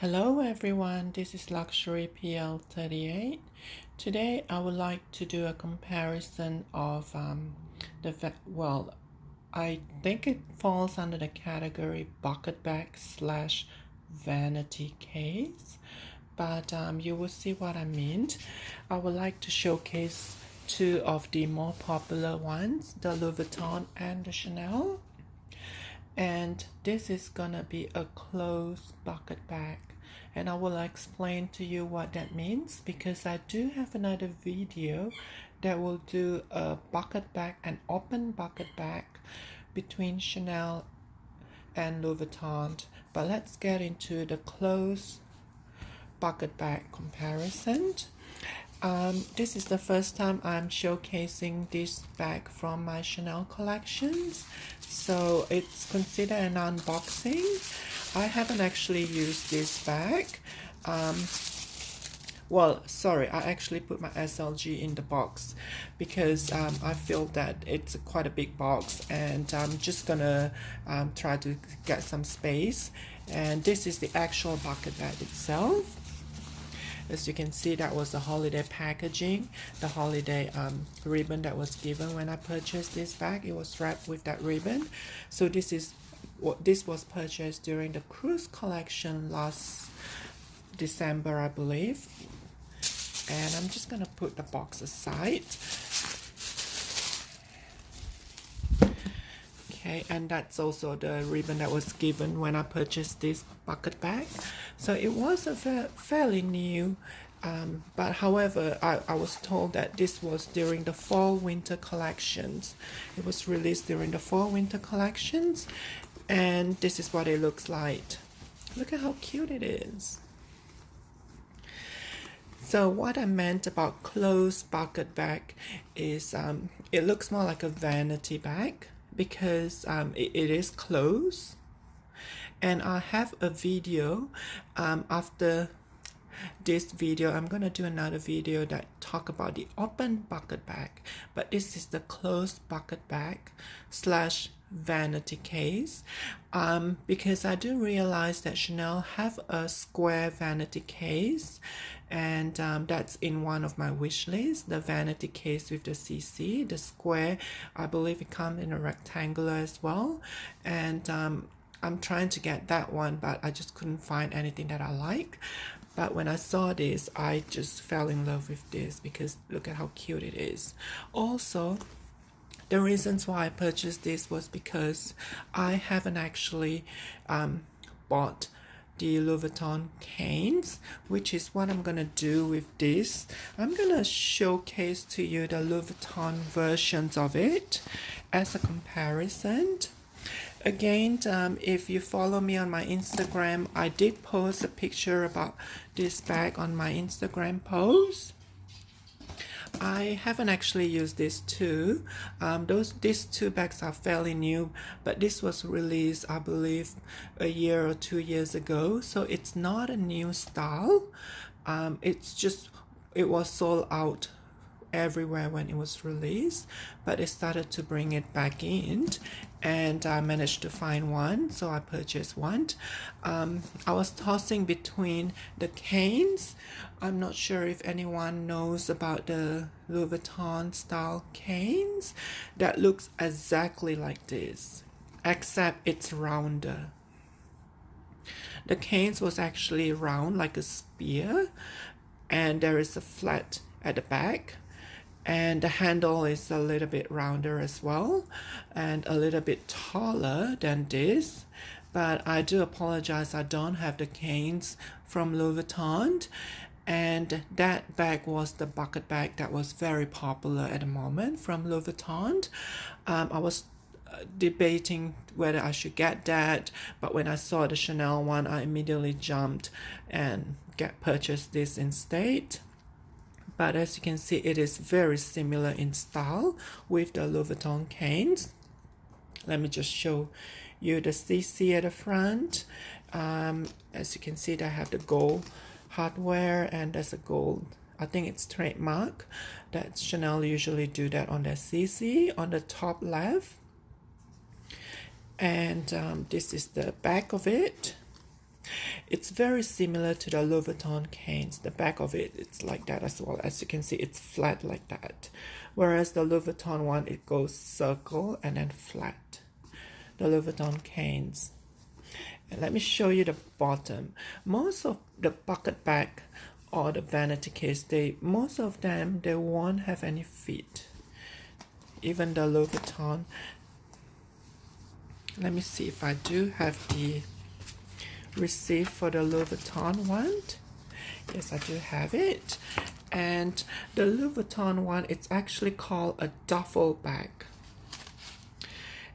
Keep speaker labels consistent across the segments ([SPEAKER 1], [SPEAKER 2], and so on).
[SPEAKER 1] Hello everyone, this is Luxury PL38. Today I would like to do a comparison of I think it falls under the category bucket bag slash vanity case, but you will see what I mean. I would like to showcase two of the more popular ones, the Louis Vuitton and the Chanel. And this is gonna be a closed bucket bag, and I will explain to you what that means because I do have another video that will do a bucket bag, an open bucket bag between Chanel and Louis Vuitton. But let's get into the closed bucket bag comparison. This is the first time I'm showcasing this bag from my Chanel collections, so it's considered an unboxing. I haven't actually used this bag. I actually put my SLG in the box because I feel that it's quite a big box, and I'm just gonna try to get some space. And this is the actual bucket bag itself. As you can see, that was the holiday packaging, the holiday ribbon that was given when I purchased this bag. It was wrapped with that ribbon. So this was purchased during the cruise collection last December, I believe. And I'm just gonna put the box aside. Okay, and that's also the ribbon that was given when I purchased this bucket bag. So it was a fairly new, but however, I was told that this was during the fall-winter collections. It was released during the fall-winter collections, and this is what it looks like. Look at how cute it is. So what I meant about closed bucket bag is it looks more like a vanity bag because it is closed. And I have a video after this video. I'm gonna do another video that talk about the open bucket bag, but this is the closed bucket bag slash vanity case, because I do realize that Chanel have a square vanity case, and that's in one of my wish lists, the vanity case with the CC. The square, I believe it comes in a rectangular as well, and I'm trying to get that one, but I just couldn't find anything that I like. But when I saw this, I just fell in love with this because look at how cute it is. Also, the reasons why I purchased this was because I haven't actually bought the Louis Vuitton canes, which is what I'm gonna do with this. I'm gonna showcase to you the Louis Vuitton versions of it as a comparison. Again, if you follow me on my Instagram, I did post a picture about this bag on my Instagram post. I haven't actually used this too. These two bags are fairly new, but this was released, I believe, a year or 2 years ago, so it's not a new style. It was sold out everywhere when it was released, but they started to bring it back in, and I managed to find one, so I purchased one. I was tossing between the canes. I'm not sure if anyone knows about the Louis Vuitton style canes that looks exactly like this, except it's rounder. The canes was actually round like a spear, and there is a flat at the back, and the handle is a little bit rounder as well and a little bit taller than this. But I do apologize, I don't have the canes from Louis Vuitton, and that bag was the bucket bag that was very popular at the moment from Louis Vuitton. I was debating whether I should get that, but when I saw the Chanel one, I immediately jumped and purchased this instead. But as you can see, it is very similar in style with the Louis Vuitton canes. Let me just show you the CC at the front. As you can see, they have the gold hardware, and there's a gold, I think it's trademark, that Chanel usually do that on their CC on the top left. And this is the back of it. It's very similar to the Louis Vuitton canes. The back of it, it's like that as well. As you can see, it's flat like that. Whereas the Louis Vuitton one, it goes circle and then flat. The Louis Vuitton canes. And let me show you the bottom. Most of the bucket bag or the vanity case, most of them, they won't have any feet. Even the Louis Vuitton. Let me see if I do have the receipt for the Louis Vuitton one. Yes, I do have it. And the Louis Vuitton one, it's actually called a duffel bag.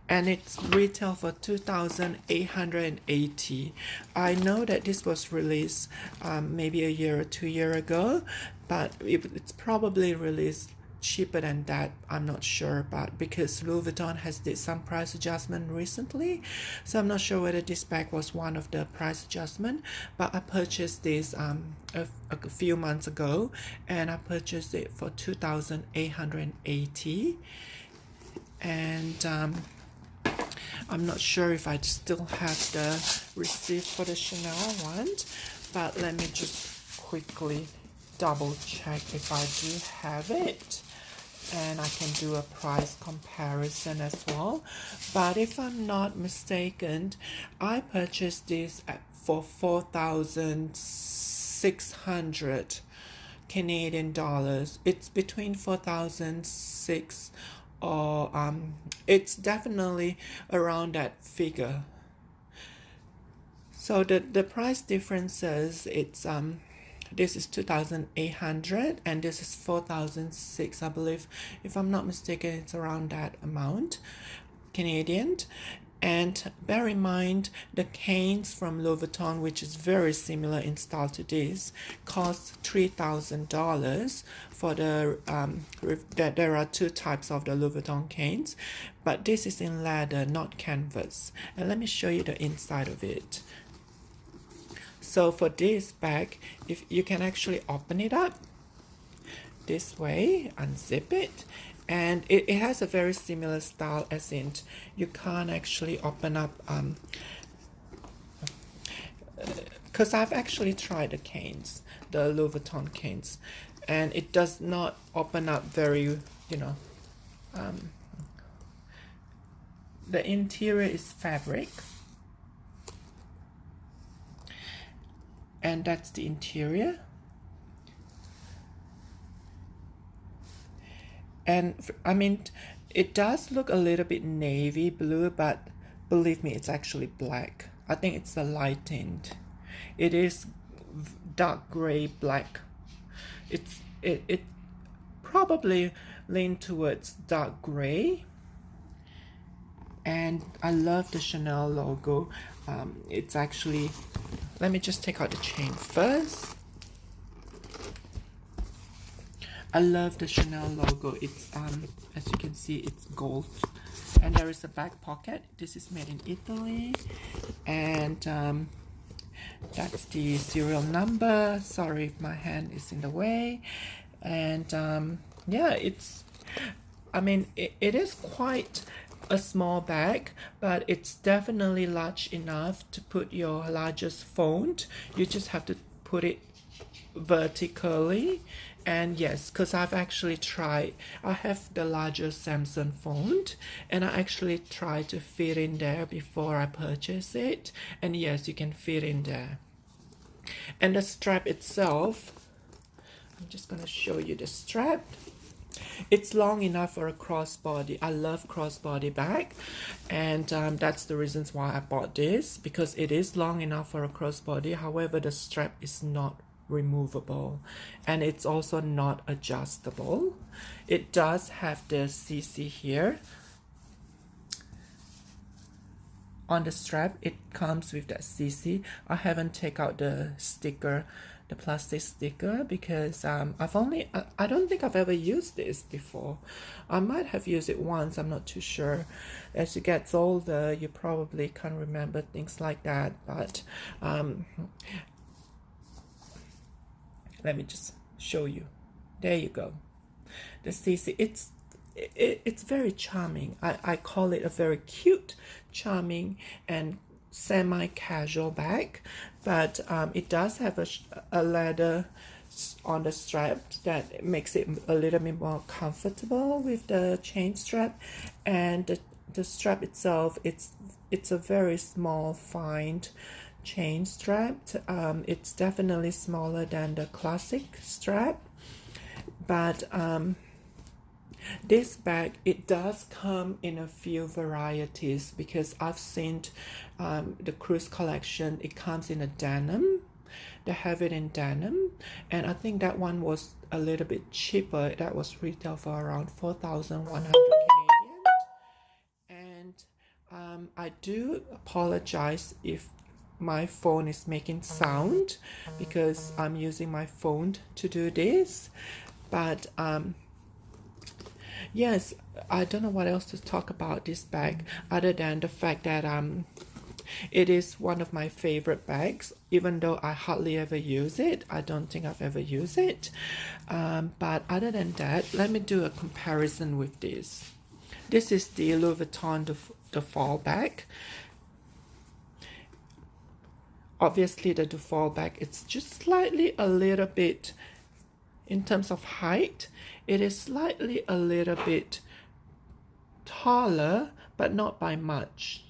[SPEAKER 1] And it's retail for $2,880. I know that this was released maybe a year or 2 years ago, but it's probably released cheaper than that. I'm not sure, but because Louis Vuitton has did some price adjustment recently, so I'm not sure whether this bag was one of the price adjustment. But I purchased this a few months ago, and I purchased it for $2,880. And I'm not sure if I still have the receipt for the Chanel one, but let me just quickly double check if I do have it, and I can do a price comparison as well. But if I'm not mistaken, I purchased this for 4,600 Canadian dollars. It's between 4,600 or it's definitely around that figure. So the price differences, it's this is 2,800 and this is 4,600, I believe. If I'm not mistaken, it's around that amount Canadian. And bear in mind, the canes from Louis Vuitton, which is very similar in style to this, cost $3,000 for the there are two types of the Louis Vuitton canes, but this is in leather, not canvas. And let me show you the inside of it. So for this bag, if you can actually open it up this way, unzip it, and it has a very similar style, as in you can't actually open up because I've actually tried the canes, the Louis Vuitton canes, and it does not open up very, the interior is fabric, and that's the interior. And I mean, it does look a little bit navy blue, but believe me, it's actually black. I think it's the lightened. It is dark gray black. It probably lean towards dark gray. And I love the Chanel logo. It's actually, let me just take out the chain first. I love the Chanel logo. It's as you can see, it's gold, and there is a back pocket. This is made in Italy, and that's the serial number. Sorry if my hand is in the way. And yeah, it's, I mean, it is quite a small bag, but it's definitely large enough to put your largest phone. You just have to put it vertically. And yes, because I've actually tried, I have the larger Samsung phone, and I actually tried to fit in there before I purchase it, and yes, you can fit in there. And the strap itself, I'm just going to show you the strap. It's long enough for a crossbody. I love crossbody bag, and that's the reasons why I bought this, because it is long enough for a crossbody. However, the strap is not removable, and it's also not adjustable. It does have the CC here on the strap. It comes with that CC. I haven't taken out the sticker, the plastic sticker, because I don't think I've ever used this before. I might have used it once, I'm not too sure. As you get older, you probably can't remember things like that, but let me just show you. There you go. The CC, it's very charming. I call it a very cute, charming, and semi-casual bag, but it does have a leather on the strap that makes it a little bit more comfortable with the chain strap, and the strap itself, it's a very small, fine chain strap. It's definitely smaller than the classic strap, but this bag, it does come in a few varieties, because I've seen the cruise collection, it comes in a denim. They have it in denim, and I think that one was a little bit cheaper. That was retail for around 4,100 Canadian. And I do apologize if my phone is making sound, because I'm using my phone to do this. But yes, I don't know what else to talk about this bag other than the fact that it is one of my favorite bags, even though I hardly ever use it. I don't think I've ever used it. But other than that, let me do a comparison with this. This is the Louis Vuitton Duffle bag. Obviously, the Duffle bag, it's just slightly a little bit, in terms of height, it is slightly a little bit taller, but not by much.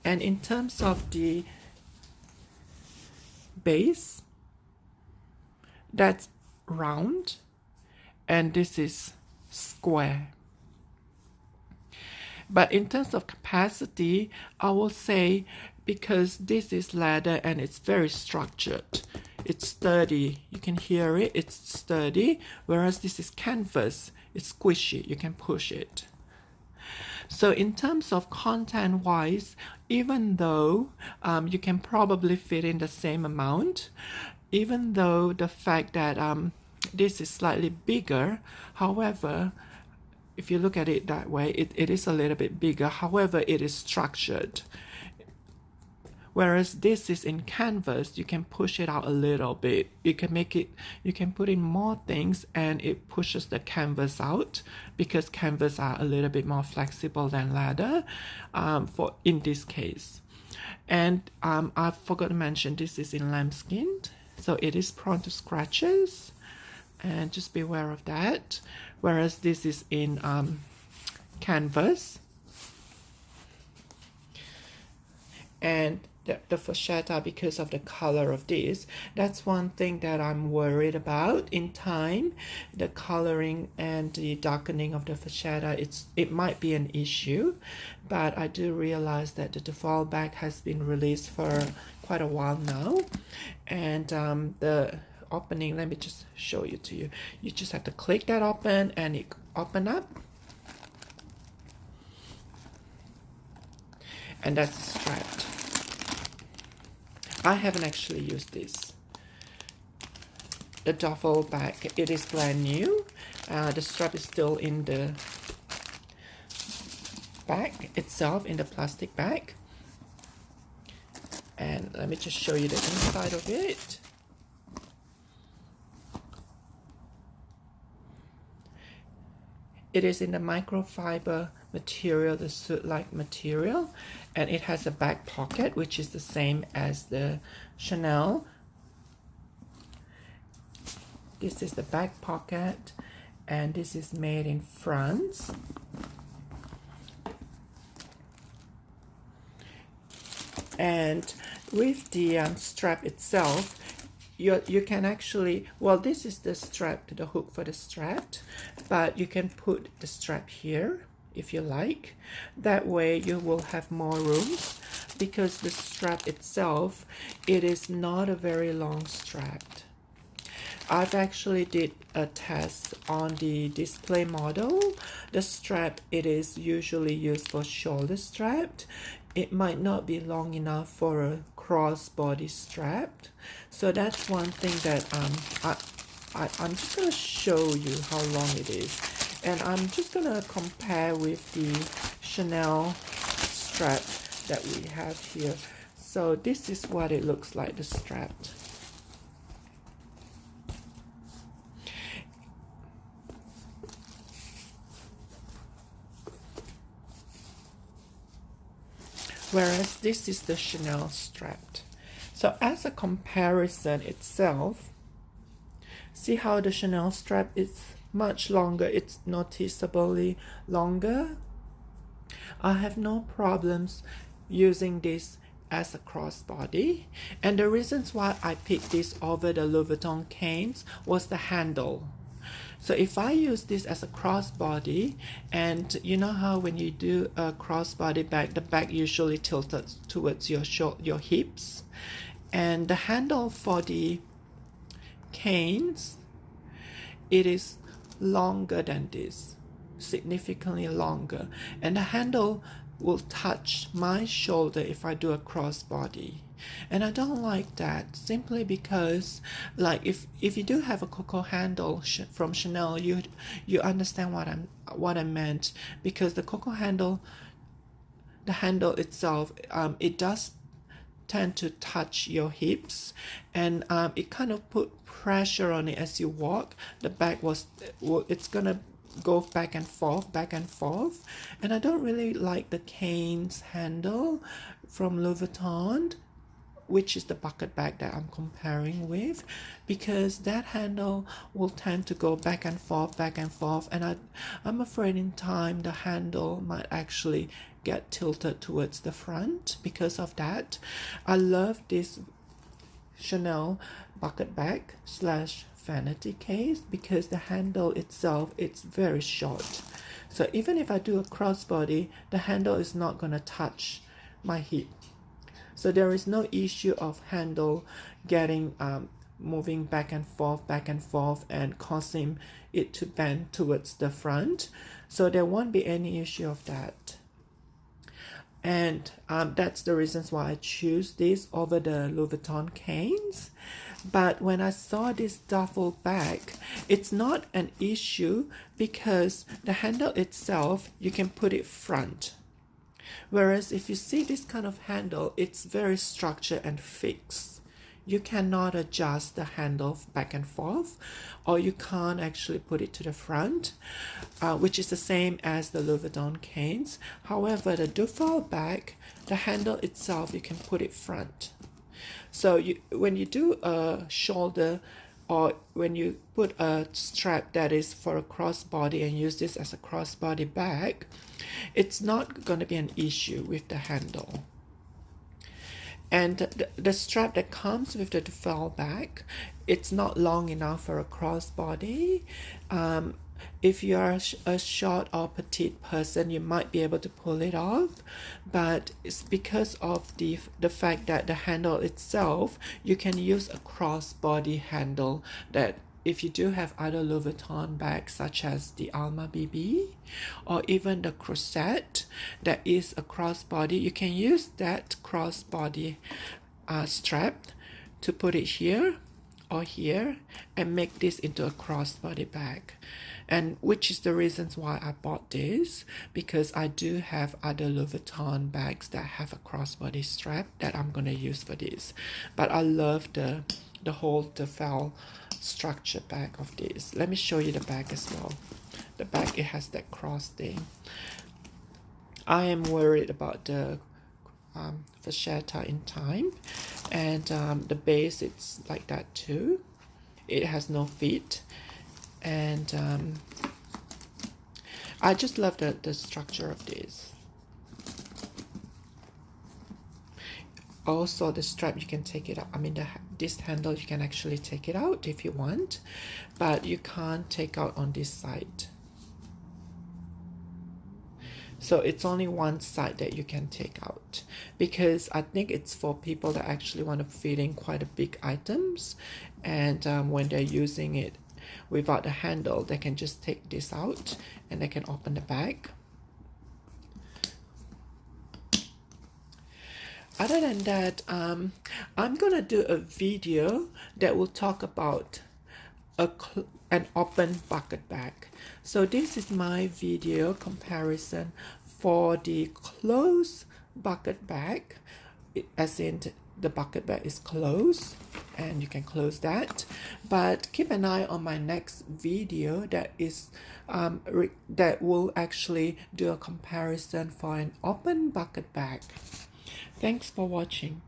[SPEAKER 1] And in terms of the base, that's round, and this is square. But in terms of capacity, I will say, because this is leather and it's very structured, it's sturdy, you can hear it, it's sturdy, whereas this is canvas, it's squishy, you can push it. So in terms of content wise, even though you can probably fit in the same amount, even though the fact that this is slightly bigger, however, if you look at it that way, it is a little bit bigger, however, it is structured. Whereas this is in canvas, you can push it out a little bit. You can make it, you can put in more things and it pushes the canvas out, because canvas are a little bit more flexible than leather for in this case. And I forgot to mention, this is in lambskin, so it is prone to scratches, and just be aware of that. Whereas this is in canvas. And the fascia, because of the color of this, that's one thing that I'm worried about. In time, the coloring and the darkening of the fascia, it might be an issue, but I do realize that the Duffle bag has been released for quite a while now, and the opening, let me just show you to you. You just have to click that open and it open up, and that's strapped. I haven't actually used this. The Duffle bag, it is brand new. The strap is still in the bag itself, in the plastic bag. And let me just show you the inside of it. It is in the microfiber material, the suit-like material, and it has a back pocket, which is the same as the Chanel. This is the back pocket, and this is made in France. And with the strap itself, you can actually, well, this is the strap, the hook for the strap, but you can put the strap here if you like. That way you will have more room, because the strap itself, it is not a very long strap. I've actually did a test on the display model. The strap, it is usually used for shoulder strap. It might not be long enough for a crossbody strap. So that's one thing that I'm just going to show you how long it is. And I'm just going to compare with the Chanel strap that we have here. So this is what it looks like, the strap. whereas this is the Chanel strapped. So as a comparison itself, see how the Chanel strap is much longer, it's noticeably longer. I have no problems using this as a crossbody, and the reasons why I picked this over the Louis Vuitton canes was the handle. So if I use this as a crossbody, and you know how when you do a crossbody bag, the bag usually tilted towards your hips, and the handle for the canes, it is longer than this, significantly longer, and the handle will touch my shoulder if I do a crossbody, and I don't like that, simply because, like, if you do have a Coco handle from Chanel, you understand what I meant, because the Coco handle, the handle itself, it does tend to touch your hips, and it kind of put pressure on it as you walk. The bag it's gonna go back and forth, and I don't really like the canes handle from Louis Vuitton, which is the bucket bag that I'm comparing with, because that handle will tend to go back and forth, and I'm afraid in time the handle might actually get tilted towards the front because of that. I love this Chanel bucket bag slash vanity case because the handle itself, it's very short, so even if I do a crossbody, the handle is not going to touch my hip, so there is no issue of handle getting moving back and forth and causing it to bend towards the front, so there won't be any issue of that. And that's the reasons why I choose this over the Louis Vuitton canes. But when I saw this duffel bag, it's not an issue because the handle itself, you can put it front. Whereas if you see this kind of handle, it's very structured and fixed. You cannot adjust the handle back and forth, or you can't actually put it to the front, which is the same as the Louis Vuitton canes. However, the Duffle bag, the handle itself, you can put it front. So when you do a shoulder, or when you put a strap that is for a crossbody and use this as a crossbody bag, it's not going to be an issue with the handle. And the strap that comes with the Duffle bag, it's not long enough for a crossbody. If you are a short or petite person, you might be able to pull it off, but it's because of the fact that the handle itself, you can use a crossbody handle that if you do have other Louis Vuitton bags such as the Alma BB or even the Crozet that is a crossbody, you can use that crossbody strap to put it here or here and make this into a crossbody bag, and which is the reasons why I bought this, because I do have other Louis Vuitton bags that have a crossbody strap that I'm gonna use for this. But I love the whole Duffle structure bag of this. Let me show you the bag as well. The bag, it has that cross thing. I am worried about the fascia in time, and the base, it's like that too. It has no feet, and I just love the structure of this. Also, the strap, you can take it out. I mean, this handle, you can actually take it out if you want, but you can't take out on this side. So it's only one side that you can take out, because I think it's for people that actually want to fit in quite a big items, and when they're using it without the handle, they can just take this out and they can open the bag. Other than that, I'm gonna do a video that will talk about an open bucket bag. So this is my video comparison for the closed bucket bag, as in the bucket bag is closed and you can close that. But keep an eye on my next video that is that will actually do a comparison for an open bucket bag. Thanks for watching.